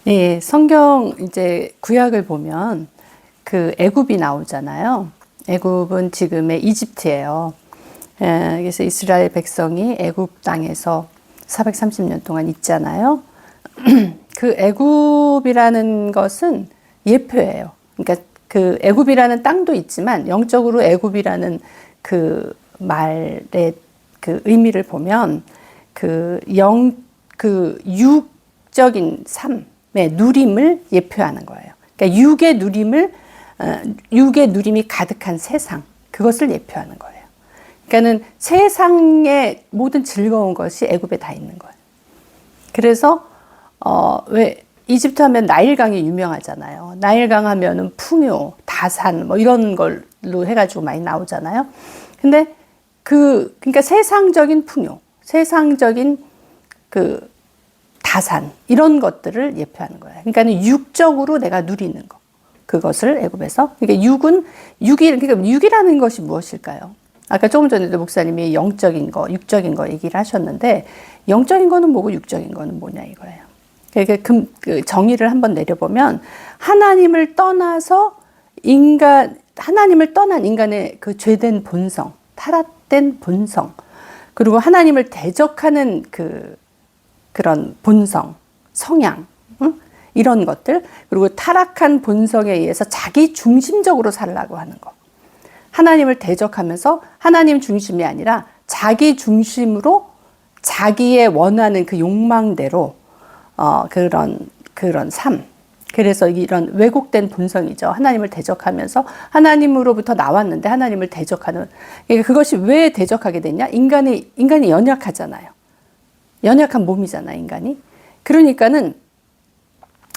네, 성경 이제 구약을 보면 그 애굽이 나오잖아요. 애굽은 지금의 이집트예요. 그래서 이스라엘 백성이 애굽 땅에서 430년 동안 있잖아요. 그 애굽이라는 것은 예표예요. 그러니까 그 애굽이라는 땅도 있지만 영적으로 애굽이라는 그 말의 그 의미를 보면 그 육적인 삶의 누림을 예표하는 거예요. 그러니까 육의 누림이 가득한 세상, 그것을 예표하는 거예요. 그러니까는 세상의 모든 즐거운 것이 애굽에 다 있는 거예요. 그래서 왜 이집트 하면 나일강이 유명하잖아요. 나일강 하면은 풍요, 다산 뭐 이런 걸로 해가지고 많이 나오잖아요. 근데 그러니까 세상적인 풍요, 세상적인 그 다산 이런 것들을 예표하는 거예요. 그러니까 육적으로 내가 누리는 거, 그것을 애굽에서. 그러니까 그러니까 육이라는 것이 무엇일까요? 아까 조금 전에도 목사님이 영적인 거, 육적인 거 얘기를 하셨는데 영적인 거는 뭐고 육적인 거는 뭐냐 이거예요. 그러니까 그 정의를 한번 내려보면 하나님을 떠난 인간의 그 죄된 본성, 타락된 본성, 그리고 하나님을 대적하는 그런 본성, 성향, 이런 것들, 그리고 타락한 본성에 의해서 자기 중심적으로 살려고 하는 거. 하나님을 대적하면서 하나님 중심이 아니라 자기 중심으로 자기의 원하는 그 욕망대로 그런 삶. 그래서 이런 왜곡된 본성이죠. 하나님을 대적하면서 하나님으로부터 나왔는데 하나님을 대적하는. 그러니까 그것이 왜 대적하게 됐냐? 인간이 연약하잖아요. 연약한 몸이잖아, 인간이. 그러니까는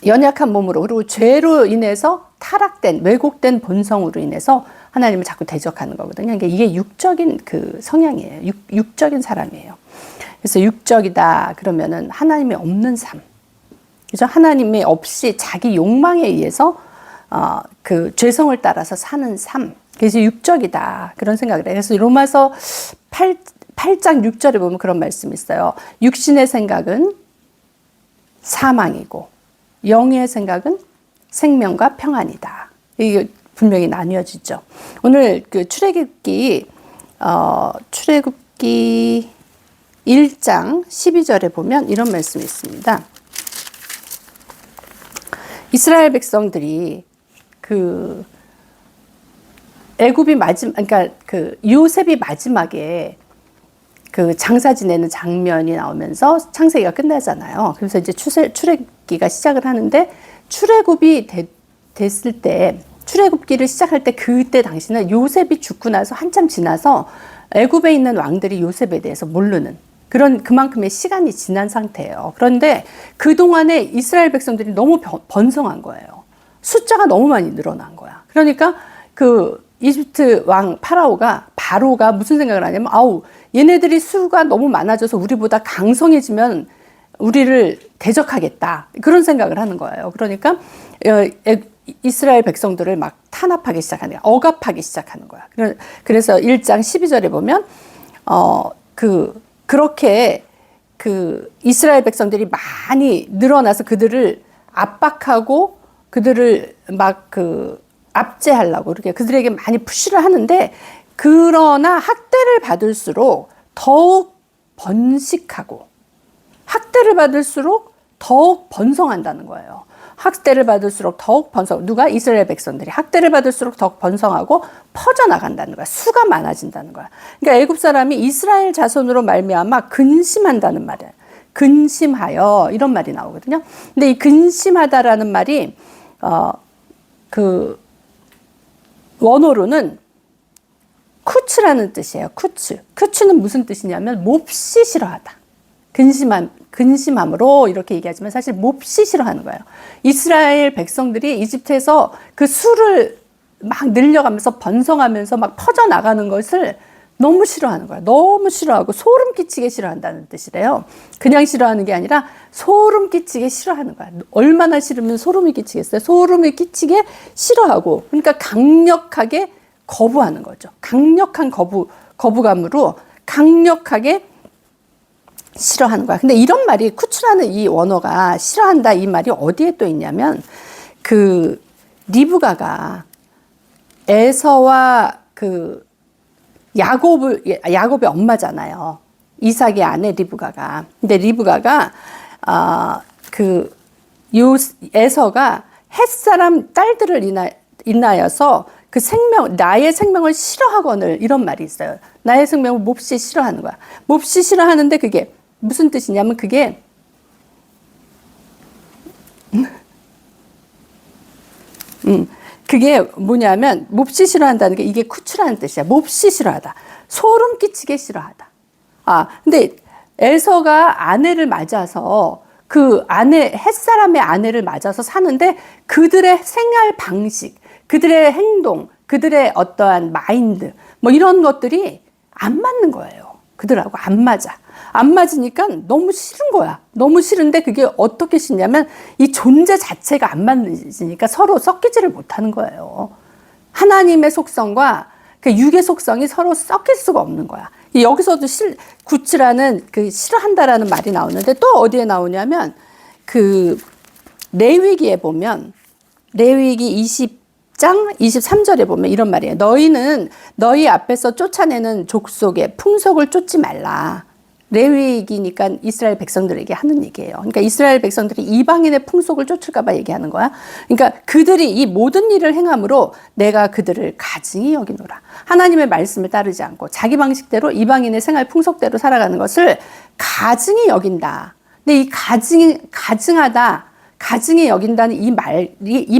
연약한 몸으로, 그리고 죄로 인해서 타락된, 왜곡된 본성으로 인해서 하나님을 자꾸 대적하는 거거든요. 그러니까 이게 육적인 그 성향이에요. 육적인 사람이에요. 그래서 육적이다 그러면은 하나님이 없는 삶. 그죠? 하나님이 없이 자기 욕망에 의해서 그 죄성을 따라서 사는 삶. 그래서 육적이다. 그런 생각을 해요. 그래서 로마서 8장 6절에 보면 그런 말씀이 있어요. 육신의 생각은 사망이고 영의 생각은 생명과 평안이다. 이게 분명히 나뉘어지죠. 오늘 그 출애굽기 1장 12절에 보면 이런 말씀이 있습니다. 이스라엘 백성들이 그 애굽이 그러니까 그 요셉이 마지막에 그 장사 지내는 장면이 나오면서 창세기가 끝나잖아요. 그래서 이제 출애굽기가 시작을 하는데 출애굽이 됐을 때 출애굽기를 시작할 때 그때 당시는 요셉이 죽고 나서 한참 지나서 애굽에 있는 왕들이 요셉에 대해서 모르는 그만큼의 시간이 지난 상태예요. 그런데 그동안에 이스라엘 백성들이 너무 번성한 거예요. 숫자가 너무 많이 늘어난 거야. 그러니까 그 이집트 왕 바로가 무슨 생각을 하냐면 얘네들이 수가 너무 많아져서 우리보다 강성해지면 우리를 대적하겠다. 그런 생각을 하는 거예요. 그러니까 이스라엘 백성들을 막 탄압하기 시작하는 거야. 억압하기 시작하는 거야. 그래서 1장 12절에 보면 그렇게 그 이스라엘 백성들이 많이 늘어나서 그들을 압박하고 그들을 막 압제하려고 이렇게 그들에게 많이 푸시를 하는데, 그러나 학대를 받을수록 더욱 번식하고 학대를 받을수록 더욱 번성한다는 거예요. 학대를 받을수록 더욱 누가? 이스라엘 백성들이 학대를 받을수록 더욱 번성하고 퍼져나간다는 거야. 수가 많아진다는 거야. 그러니까 애굽 사람이 이스라엘 자손으로 말미암아 근심한다는 말이야. 근심하여, 이런 말이 나오거든요. 근데 이 근심하다라는 말이 그 원어로는 쿠츠라는 뜻이에요. 쿠츠는 무슨 뜻이냐면 몹시 싫어하다. 근심함으로 이렇게 얘기하지만 사실 몹시 싫어하는 거예요. 이스라엘 백성들이 이집트에서 그 수를 막 늘려가면서 번성하면서 막 퍼져나가는 것을 너무 싫어하는 거야. 너무 싫어하고 소름 끼치게 싫어한다는 뜻이래요. 그냥 싫어하는 게 아니라 소름 끼치게 싫어하는 거야. 얼마나 싫으면 소름이 끼치겠어요? 소름이 끼치게 싫어하고, 그러니까 강력하게 거부하는 거죠. 강력한 거부감으로 강력하게 싫어하는 거야. 근데 이런 말이 쿠츠라는 이 원어가 싫어한다 이 말이 어디에 또 있냐면 그 리브가가 에서와 그 야곱의 엄마잖아요. 이삭의 아내 리브가가. 근데 리브가가 그 에서가 햇사람 딸들을 인하여서 그 나의 생명을 싫어하거늘 이런 말이 있어요. 나의 생명을 몹시 싫어하는 거야. 몹시 싫어하는데 그게 무슨 뜻이냐면 그게 그게 뭐냐면 몹시 싫어한다는 게 이게 쿠츠라는 뜻이야. 몹시 싫어하다. 소름 끼치게 싫어하다. 근데 에서가 아내를 맞아서 그 햇사람의 아내를 맞아서 사는데 그들의 생활 방식, 그들의 행동, 그들의 어떠한 마인드, 뭐 이런 것들이 안 맞는 거예요. 그들하고 안 맞아. 안 맞으니까 너무 싫은 거야. 너무 싫은데 그게 어떻게 싫냐면 이 존재 자체가 안 맞으니까 서로 섞이지를 못하는 거예요. 하나님의 속성과 그 육의 속성이 서로 섞일 수가 없는 거야. 여기서도 구치라는 그 싫어한다라는 말이 나오는데 또 어디에 나오냐면 그 레위기에 보면 레위기 20장 23절에 보면 이런 말이에요. 너희는 너희 앞에서 쫓아내는 족속의 풍속을 쫓지 말라. 레위기니까 이스라엘 백성들에게 하는 얘기예요. 그러니까 이스라엘 백성들이 이방인의 풍속을 쫓을까 봐 얘기하는 거야. 그러니까 그들이 이 모든 일을 행함으로 내가 그들을 가증히 여기노라. 하나님의 말씀을 따르지 않고 자기 방식대로 이방인의 생활 풍속대로 살아가는 것을 가증히 여긴다. 근데 이 가증하다, 가증히 여긴다는 이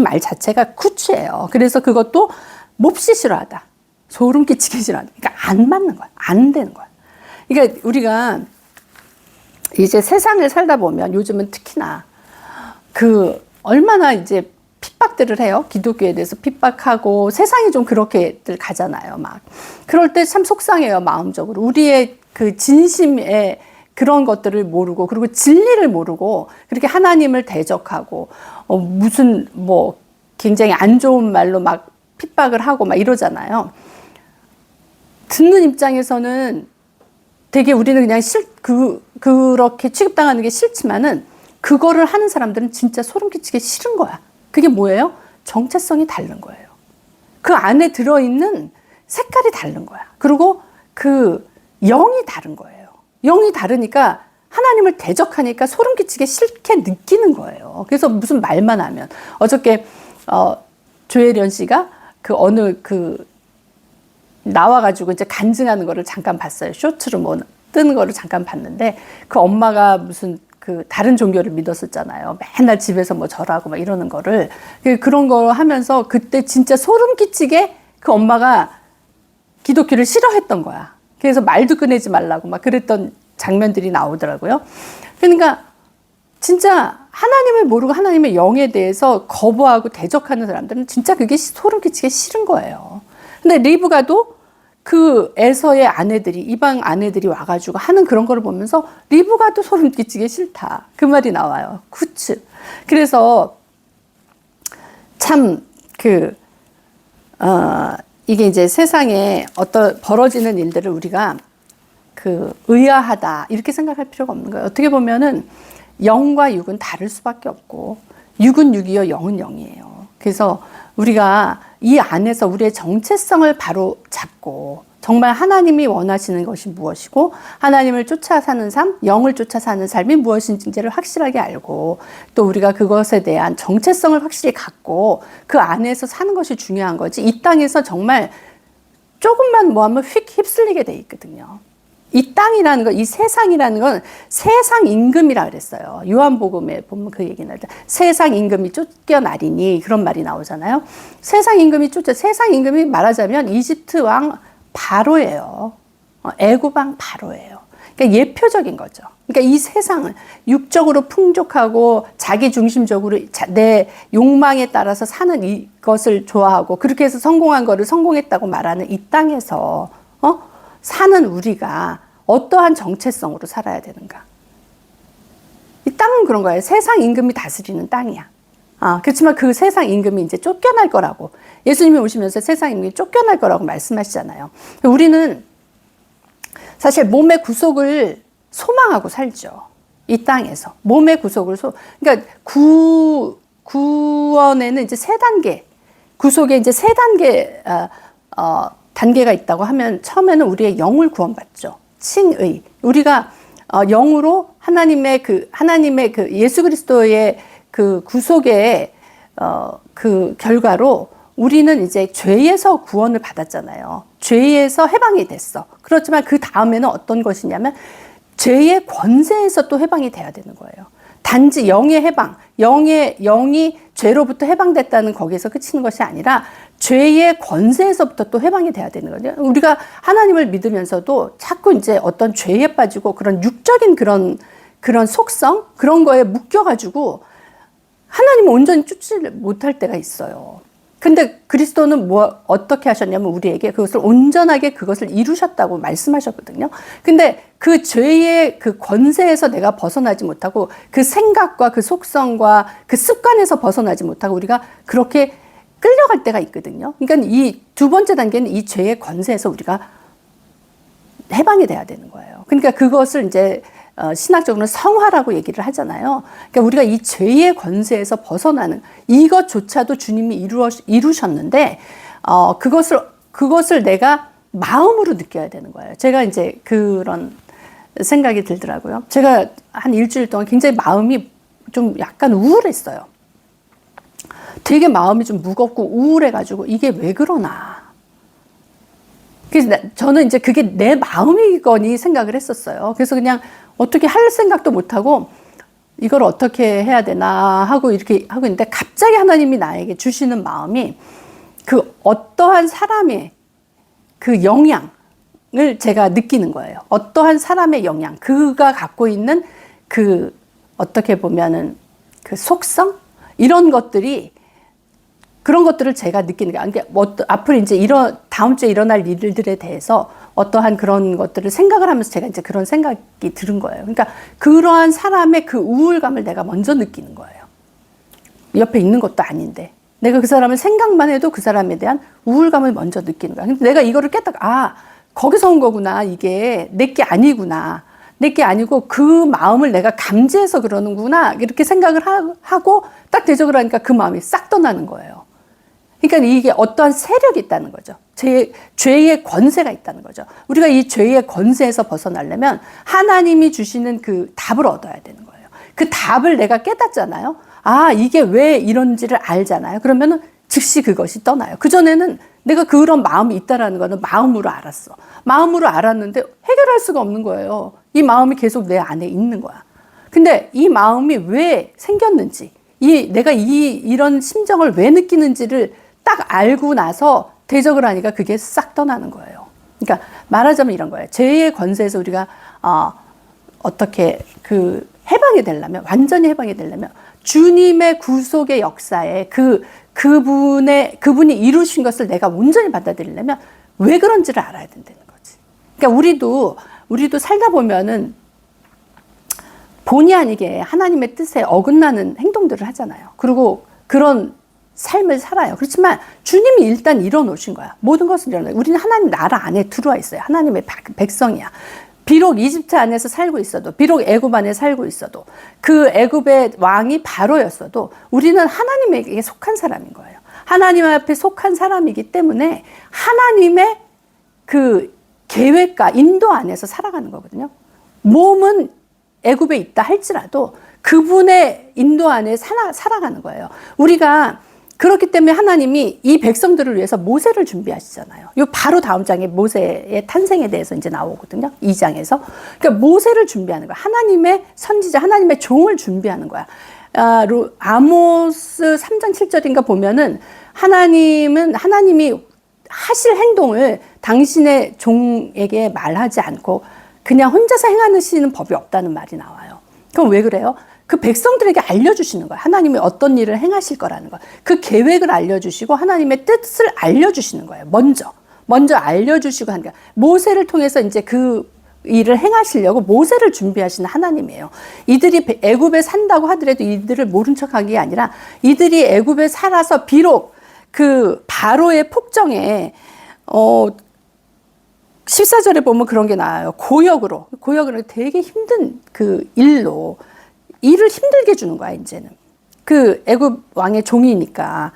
말 자체가 쿠츠예요. 그래서 그것도 몹시 싫어하다. 소름 끼치게 싫어하다. 그러니까 안 맞는 거야. 안 되는 거야. 그러니까 우리가 이제 세상을 살다 보면 요즘은 특히나 그 얼마나 이제 핍박들을 해요. 기독교에 대해서 핍박하고 세상이 좀 그렇게들 가잖아요. 막 그럴 때 참 속상해요. 마음적으로 우리의 그 진심의 그런 것들을 모르고 그리고 진리를 모르고 그렇게 하나님을 대적하고 무슨 뭐 굉장히 안 좋은 말로 막 핍박을 하고 막 이러잖아요. 듣는 입장에서는 되게 우리는 그냥 그렇게 취급당하는 게 싫지만은 그거를 하는 사람들은 진짜 소름 끼치게 싫은 거야. 그게 뭐예요? 정체성이 다른 거예요. 그 안에 들어있는 색깔이 다른 거야. 그리고 그 영이 다른 거예요. 영이 다르니까 하나님을 대적하니까 소름 끼치게 싫게 느끼는 거예요. 그래서 무슨 말만 하면 어저께 조혜련 씨가 그 어느 나와가지고 이제 간증하는 거를 잠깐 봤어요. 쇼츠로 뭐 뜨는 거를 잠깐 봤는데 그 엄마가 무슨 그 다른 종교를 믿었었잖아요. 맨날 집에서 뭐 절하고 막 이러는 거를 그런 거 하면서 그때 진짜 소름 끼치게 그 엄마가 기독교를 싫어했던 거야. 그래서 말도 꺼내지 말라고 막 그랬던 장면들이 나오더라고요. 그러니까 진짜 하나님을 모르고 하나님의 영에 대해서 거부하고 대적하는 사람들은 진짜 그게 소름 끼치게 싫은 거예요. 근데 리브가도 그 에서의 아내들이 이방 아내들이 와가지고 하는 그런 거를 보면서 리브가도 소름 끼치게 싫다. 그 말이 나와요. 쿠츠. 그래서 참 이게 이제 세상에 어떤 벌어지는 일들을 우리가 의아하다 이렇게 생각할 필요가 없는 거예요. 어떻게 보면은 영과 육은 다를 수밖에 없고 육은 육이요 영은 영이에요. 그래서 우리가 이 안에서 우리의 정체성을 바로 잡고 정말 하나님이 원하시는 것이 무엇이고 하나님을 쫓아 사는 삶, 영을 쫓아 사는 삶이 무엇인지를 확실하게 알고 또 우리가 그것에 대한 정체성을 확실히 갖고 그 안에서 사는 것이 중요한 거지. 이 땅에서 정말 조금만 뭐 하면 휙 휩쓸리게 돼 있거든요. 이 땅이라는 건, 이 세상이라는 건 세상 임금이라 그랬어요. 요한복음에 보면 그 얘기 나올 때 세상 임금이 쫓겨나리니 그런 말이 나오잖아요. 세상 임금이 말하자면 이집트 왕 바로예요. 애굽 왕 바로예요. 그러니까 예표적인 거죠. 그러니까 이 세상을 육적으로 풍족하고 자기 중심적으로 내 욕망에 따라서 사는 이것을 좋아하고 그렇게 해서 성공한 거를 성공했다고 말하는 이 땅에서 사는 우리가 어떠한 정체성으로 살아야 되는가? 이 땅은 그런 거예요. 세상 임금이 다스리는 땅이야. 그렇지만 그 세상 임금이 이제 쫓겨날 거라고. 예수님이 오시면서 세상 임금이 쫓겨날 거라고 말씀하시잖아요. 우리는 사실 몸의 구속을 소망하고 살죠. 이 땅에서. 몸의 구속을 그러니까 구원에는 이제 세 단계, 구속에 이제 세 단계, 단계가 있다고 하면 처음에는 우리의 영을 구원받죠. 칭의. 우리가 영으로 하나님의 그 예수 그리스도의 그 구속의 그 결과로 우리는 이제 죄에서 구원을 받았잖아요. 죄에서 해방이 됐어. 그렇지만 그 다음에는 어떤 것이냐면 죄의 권세에서 또 해방이 돼야 되는 거예요. 단지 영의 해방, 영이 죄로부터 해방됐다는 거기에서 그치는 것이 아니라 죄의 권세에서부터 또 해방이 돼야 되는 거죠. 우리가 하나님을 믿으면서도 자꾸 이제 어떤 죄에 빠지고 그런 육적인 그런 속성, 그런 거에 묶여가지고 하나님을 온전히 쫓지 못할 때가 있어요. 근데 그리스도는 어떻게 하셨냐면 우리에게 그것을 온전하게 그것을 이루셨다고 말씀하셨거든요. 근데 그 죄의 그 권세에서 내가 벗어나지 못하고 그 생각과 그 속성과 그 습관에서 벗어나지 못하고 우리가 그렇게 끌려갈 때가 있거든요. 그러니까 이 두 번째 단계는 이 죄의 권세에서 우리가 해방이 돼야 되는 거예요. 그러니까 그것을 이제 신학적으로는 성화라고 얘기를 하잖아요. 그러니까 우리가 이 죄의 권세에서 벗어나는 이것조차도 주님이 이루셨는데 그것을 내가 마음으로 느껴야 되는 거예요. 제가 이제 그런 생각이 들더라고요. 제가 한 일주일 동안 굉장히 마음이 좀 약간 우울했어요. 되게 마음이 좀 무겁고 우울해가지고 이게 왜 그러나. 그래서 저는 이제 그게 내 마음이거니 생각을 했었어요. 그래서 그냥 어떻게 할 생각도 못하고 이걸 어떻게 해야 되나 하고 이렇게 하고 있는데 갑자기 하나님이 나에게 주시는 마음이 그 어떠한 사람의 그 영향을 제가 느끼는 거예요. 어떠한 사람의 영향, 그가 갖고 있는 그 어떻게 보면은 그 속성? 이런 것들이 그런 것들을 제가 느끼는 거예요. 그러니까 앞으로 이제 다음 주에 일어날 일들에 대해서 어떠한 그런 것들을 생각을 하면서 제가 이제 그런 생각이 들은 거예요. 그러니까 그러한 사람의 그 우울감을 내가 먼저 느끼는 거예요. 옆에 있는 것도 아닌데. 내가 그 사람을 생각만 해도 그 사람에 대한 우울감을 먼저 느끼는 거야. 근데 내가 이거를 깨닫고, 거기서 온 거구나. 이게 내게 아니구나. 내게 아니고 그 마음을 내가 감지해서 그러는구나. 이렇게 생각을 하고 딱 대적을 하니까 그 마음이 싹 떠나는 거예요. 그러니까 이게 어떠한 세력이 있다는 거죠. 죄의 권세가 있다는 거죠. 우리가 이 죄의 권세에서 벗어나려면 하나님이 주시는 그 답을 얻어야 되는 거예요. 그 답을 내가 깨닫잖아요. 이게 왜 이런지를 알잖아요. 그러면은 즉시 그것이 떠나요. 그전에는 내가 그런 마음이 있다라는 거는 마음으로 알았어. 마음으로 알았는데 해결할 수가 없는 거예요. 이 마음이 계속 내 안에 있는 거야. 근데 이 마음이 왜 생겼는지, 내가 이런 심정을 왜 느끼는지를 딱 알고 나서 대적을 하니까 그게 싹 떠나는 거예요. 그러니까 말하자면 이런 거예요. 죄의 권세에서 우리가 어떻게 해방이 되려면, 완전히 해방이 되려면 주님의 구속의 역사에 그분이 이루신 것을 내가 온전히 받아들이려면 왜 그런지를 알아야 된다는 거지. 그러니까 우리도 살다 보면은 본의 아니게 하나님의 뜻에 어긋나는 행동들을 하잖아요. 그리고 그런 삶을 살아요. 그렇지만 주님이 일단 이뤄놓으신 거야. 모든 것을 이뤄놓아요. 우리는 하나님 나라 안에 들어와 있어요. 하나님의 백성이야. 비록 이집트 안에서 살고 있어도, 비록 애굽 안에 살고 있어도, 그 애굽의 왕이 바로였어도 우리는 하나님에게 속한 사람인 거예요. 하나님 앞에 속한 사람이기 때문에 하나님의 그 계획과 인도 안에서 살아가는 거거든요. 몸은 애굽에 있다 할지라도 그분의 인도 안에 살아가는 거예요. 우리가 그렇기 때문에 하나님이 이 백성들을 위해서 모세를 준비하시잖아요. 요 바로 다음 장에 모세의 탄생에 대해서 이제 나오거든요. 2장에서. 그러니까 모세를 준비하는 거야. 하나님의 선지자, 하나님의 종을 준비하는 거야. 아모스 3장 7절인가 보면은 하나님이 하실 행동을 당신의 종에게 말하지 않고 그냥 혼자서 행하시는 법이 없다는 말이 나와요. 그럼 왜 그래요? 그 백성들에게 알려주시는 거예요. 하나님이 어떤 일을 행하실 거라는 거. 그 계획을 알려주시고 하나님의 뜻을 알려주시는 거예요. 먼저 알려주시고 하는 거예요. 모세를 통해서 이제 그 일을 행하시려고 모세를 준비하시는 하나님이에요. 이들이 애굽에 산다고 하더라도 이들을 모른 척한 게 아니라 이들이 애굽에 살아서 비록 그 바로의 폭정에 14절에 보면 그런 게 나와요. 고역으로 되게 힘든 그 일을 힘들게 주는 거야, 이제는. 그 애굽 왕의 종이니까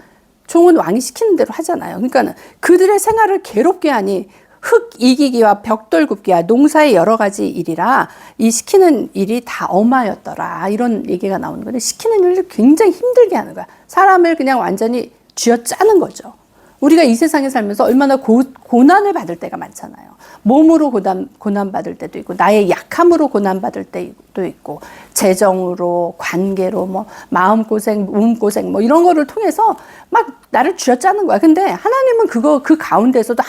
종은 왕이 시키는 대로 하잖아요. 그러니까 그들의 생활을 괴롭게 하니 흙 이기기와 벽돌 굽기와 농사의 여러 가지 일이라 이 시키는 일이 다 엄하였더라. 이런 얘기가 나오는 건데, 시키는 일을 굉장히 힘들게 하는 거야. 사람을 그냥 완전히 쥐어짜는 거죠. 우리가 이 세상에 살면서 얼마나 고난을 받을 때가 많잖아요. 몸으로 고난 받을 때도 있고, 나의 약함으로 고난 받을 때도 있고, 재정으로, 관계로, 뭐 마음고생, 몸고생, 뭐 이런 거를 통해서 막 나를 쥐어짜는 거야. 근데 하나님은 그 가운데서도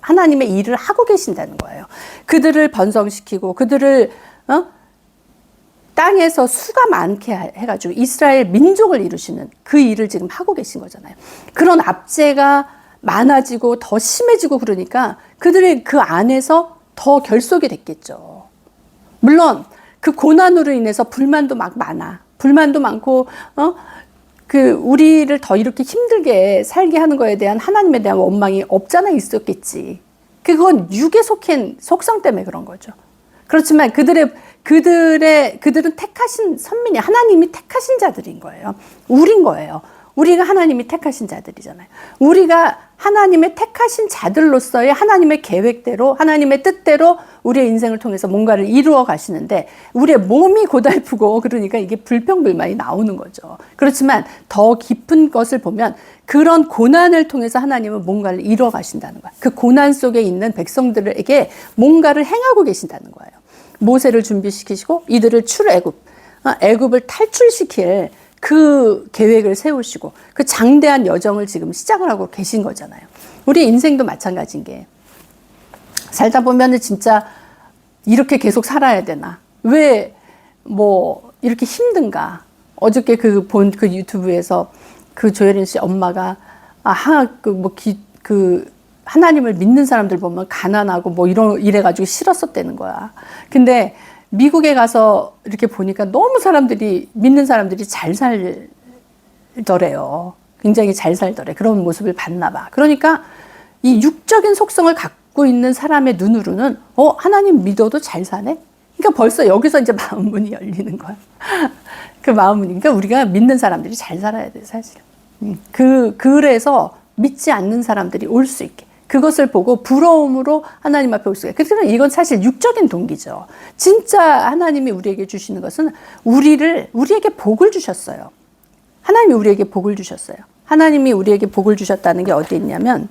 하나님의 일을 하고 계신다는 거예요. 그들을 번성시키고 그들을 땅에서 수가 많게 해가지고 이스라엘 민족을 이루시는 그 일을 지금 하고 계신 거잖아요. 그런 압제가 많아지고 더 심해지고 그러니까 그들이 그 안에서 더 결속이 됐겠죠. 물론 그 고난으로 인해서 불만도 막 많아. 불만도 많고, 우리를 더 이렇게 힘들게 살게 하는 거에 대한 하나님에 대한 원망이 없잖아 있었겠지. 그건 육에 속한 속성 때문에 그런 거죠. 그렇지만 그들은 택하신 선민이 하나님이 택하신 자들인 거예요. 우린 거예요. 우리가 하나님이 택하신 자들이잖아요. 우리가 하나님의 택하신 자들로서의 하나님의 계획대로, 하나님의 뜻대로 우리의 인생을 통해서 뭔가를 이루어 가시는데, 우리의 몸이 고달프고 그러니까 이게 불평불만이 나오는 거죠. 그렇지만 더 깊은 것을 보면 그런 고난을 통해서 하나님은 뭔가를 이루어 가신다는 거야. 그 고난 속에 있는 백성들에게 뭔가를 행하고 계신다는 거예요. 모세를 준비시키시고 이들을 애굽을 탈출시킬 그 계획을 세우시고 그 장대한 여정을 지금 시작을 하고 계신 거잖아요. 우리 인생도 마찬가지인 게, 살다 보면은 진짜 이렇게 계속 살아야 되나? 왜 뭐 이렇게 힘든가? 어저께 본 유튜브에서 그 조혜린 씨 엄마가 하나님을 믿는 사람들 보면 가난하고 뭐 이래가지고 싫었었다는 거야. 근데 미국에 가서 이렇게 보니까 너무 믿는 사람들이 잘 살더래요. 굉장히 잘 살더래. 그런 모습을 봤나 봐. 그러니까 이 육적인 속성을 갖고 있는 사람의 눈으로는 하나님 믿어도 잘 사네? 그러니까 벌써 여기서 이제 마음 문이 열리는 거야. 그 마음 문이. 그러니까 우리가 믿는 사람들이 잘 살아야 돼, 사실. 그래서 믿지 않는 사람들이 올 수 있게. 그것을 보고 부러움으로 하나님 앞에 올 수가 있어요. 그래서 이건 사실 육적인 동기죠. 진짜 하나님이 우리에게 주시는 것은 우리에게 복을 주셨어요. 하나님이 우리에게 복을 주셨어요. 하나님이 우리에게 복을 주셨다는 게 어디 있냐면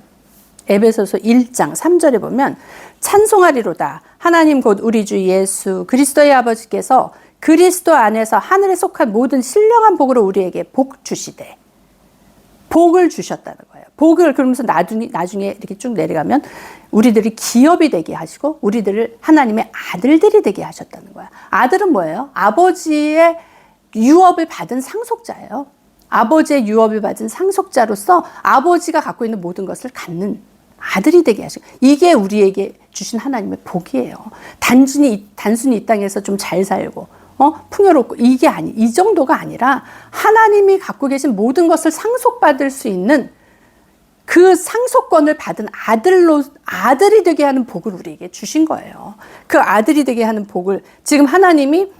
에베소서 1장 3절에 보면 찬송하리로다. 하나님 곧 우리 주 예수 그리스도의 아버지께서 그리스도 안에서 하늘에 속한 모든 신령한 복으로 우리에게 복 주시되, 복을 주셨다는 거예요. 복을 그러면서 나중에 이렇게 쭉 내려가면 우리들이 기업이 되게 하시고 우리들을 하나님의 아들들이 되게 하셨다는 거야. 아들은 뭐예요? 아버지의 유업을 받은 상속자예요. 아버지의 유업을 받은 상속자로서 아버지가 갖고 있는 모든 것을 갖는 아들이 되게 하시고, 이게 우리에게 주신 하나님의 복이에요. 단순히 이 땅에서 좀 잘 살고 풍요롭고 이 정도가 아니라 하나님이 갖고 계신 모든 것을 상속받을 수 있는 그 상속권을 받은 아들이 되게 하는 복을 우리에게 주신 거예요. 그 아들이 되게 하는 복을 지금 하나님이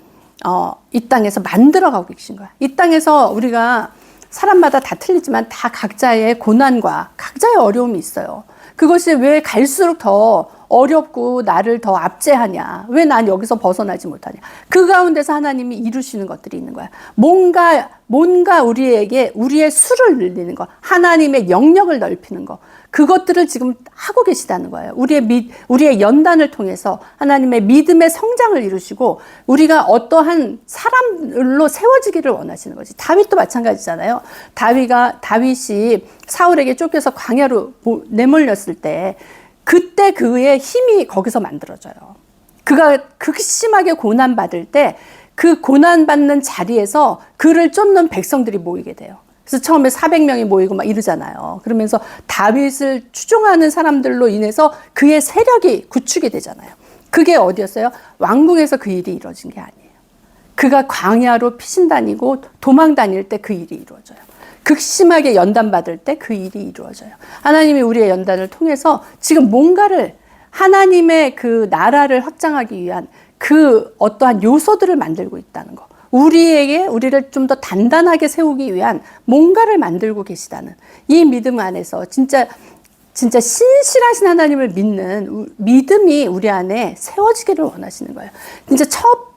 이 땅에서 만들어가고 계신 거야. 이 땅에서 우리가 사람마다 다 틀리지만 다 각자의 고난과 각자의 어려움이 있어요. 그것이 왜 갈수록 더 어렵고 나를 더 압제하냐? 왜 난 여기서 벗어나지 못하냐? 그 가운데서 하나님이 이루시는 것들이 있는 거야. 뭔가 우리에게 우리의 수를 늘리는 거, 하나님의 영역을 넓히는 거, 그것들을 지금 하고 계시다는 거예요. 우리의 연단을 통해서 하나님의 믿음의 성장을 이루시고 우리가 어떠한 사람으로 세워지기를 원하시는 거지. 다윗도 마찬가지잖아요. 다윗이 사울에게 쫓겨서 광야로 내몰렸을 때 그때 그의 힘이 거기서 만들어져요. 그가 극심하게 고난받을 때 그 고난받는 자리에서 그를 쫓는 백성들이 모이게 돼요. 그래서 처음에 400명이 모이고 막 이러잖아요. 그러면서 다윗을 추종하는 사람들로 인해서 그의 세력이 구축이 되잖아요. 그게 어디였어요? 왕궁에서 그 일이 이루어진 게 아니에요. 그가 광야로 피신 다니고 도망 다닐 때 그 일이 이루어져요. 극심하게 연단받을 때 그 일이 이루어져요. 하나님이 우리의 연단을 통해서 지금 뭔가를 하나님의 그 나라를 확장하기 위한 그 어떠한 요소들을 만들고 있다는 거. 우리를 좀 더 단단하게 세우기 위한 뭔가를 만들고 계시다는 이 믿음 안에서 진짜 신실하신 하나님을 믿는 믿음이 우리 안에 세워지기를 원하시는 거예요. 진짜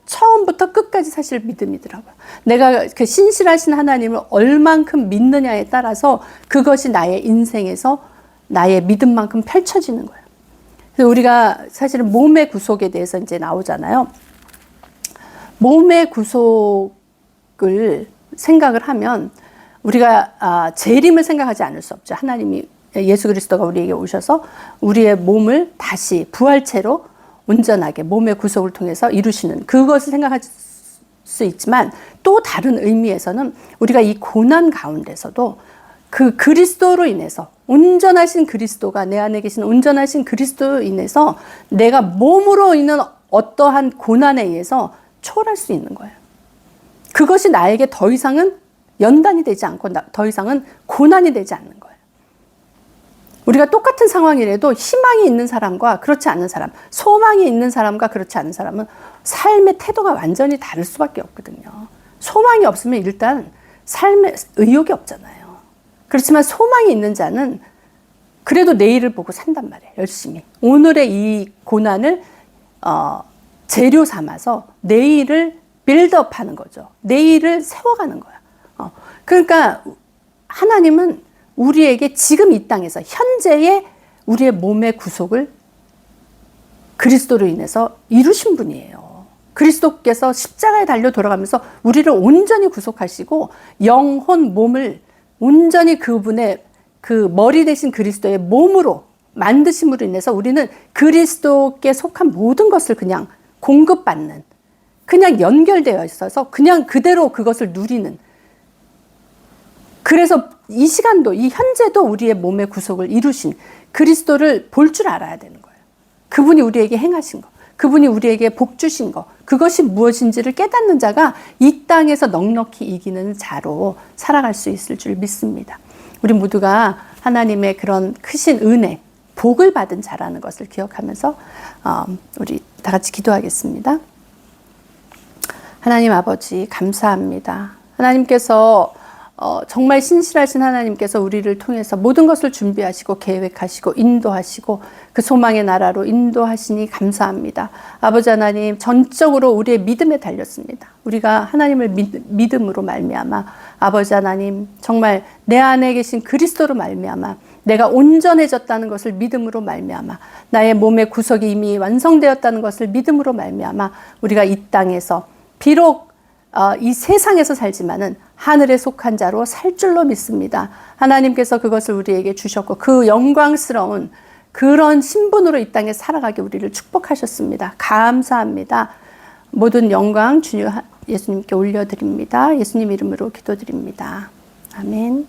처음부터 끝까지 사실 믿음이더라고요. 내가 그 신실하신 하나님을 얼만큼 믿느냐에 따라서 그것이 나의 인생에서 나의 믿음만큼 펼쳐지는 거예요. 그래서 우리가 사실은 몸의 구속에 대해서 이제 나오잖아요. 몸의 구속을 생각을 하면 우리가 재림을 생각하지 않을 수 없죠. 하나님이 예수 그리스도가 우리에게 오셔서 우리의 몸을 다시 부활체로 온전하게 몸의 구속을 통해서 이루시는 그것을 생각할 수 있지만 또 다른 의미에서는 우리가 이 고난 가운데서도 그 그리스도로 인해서 온전하신 그리스도가 내 안에 계신 온전하신 그리스도로 인해서 내가 몸으로 인한 어떠한 고난에 의해서 초월할 수 있는 거예요. 그것이 나에게 더 이상은 연단이 되지 않고 더 이상은 고난이 되지 않는 거예요. 우리가 똑같은 상황이라도 희망이 있는 사람과 그렇지 않은 사람, 소망이 있는 사람과 그렇지 않은 사람은 삶의 태도가 완전히 다를 수밖에 없거든요. 소망이 없으면 일단 삶에 의욕이 없잖아요. 그렇지만 소망이 있는 자는 그래도 내일을 보고 산단 말이에요. 열심히. 오늘의 이 고난을 재료 삼아서 내일을 빌드업하는 거죠. 내일을 세워가는 거야. 그러니까 하나님은 우리에게 지금 이 땅에서 현재의 우리의 몸의 구속을 그리스도로 인해서 이루신 분이에요. 그리스도께서 십자가에 달려 돌아가면서 우리를 온전히 구속하시고 영혼, 몸을 온전히 그분의 그 머리 대신 그리스도의 몸으로 만드심으로 인해서 우리는 그리스도께 속한 모든 것을 그냥 공급받는, 그냥 연결되어 있어서 그냥 그대로 그것을 누리는, 그래서 이 시간도 이 현재도 우리의 몸의 구속을 이루신 그리스도를 볼 줄 알아야 되는 거예요. 그분이 우리에게 행하신 거, 그분이 우리에게 복 주신 거, 그것이 무엇인지를 깨닫는 자가 이 땅에서 넉넉히 이기는 자로 살아갈 수 있을 줄 믿습니다. 우리 모두가 하나님의 그런 크신 은혜, 복을 받은 자라는 것을 기억하면서 우리 다 같이 기도하겠습니다. 하나님 아버지 감사합니다. 하나님께서 정말 신실하신 하나님께서 우리를 통해서 모든 것을 준비하시고 계획하시고 인도하시고 그 소망의 나라로 인도하시니 감사합니다. 아버지 하나님, 전적으로 우리의 믿음에 달렸습니다. 우리가 하나님을 믿음으로 말미암아 아버지 하나님, 정말 내 안에 계신 그리스도로 말미암아 내가 온전해졌다는 것을 믿음으로 말미암아 나의 몸의 구속이 이미 완성되었다는 것을 믿음으로 말미암아 우리가 이 땅에서 비록 이 세상에서 살지만은 하늘에 속한 자로 살 줄로 믿습니다. 하나님께서 그것을 우리에게 주셨고 그 영광스러운 그런 신분으로 이 땅에 살아가게 우리를 축복하셨습니다. 감사합니다. 모든 영광 주님 예수님께 올려드립니다. 예수님 이름으로 기도드립니다. 아멘.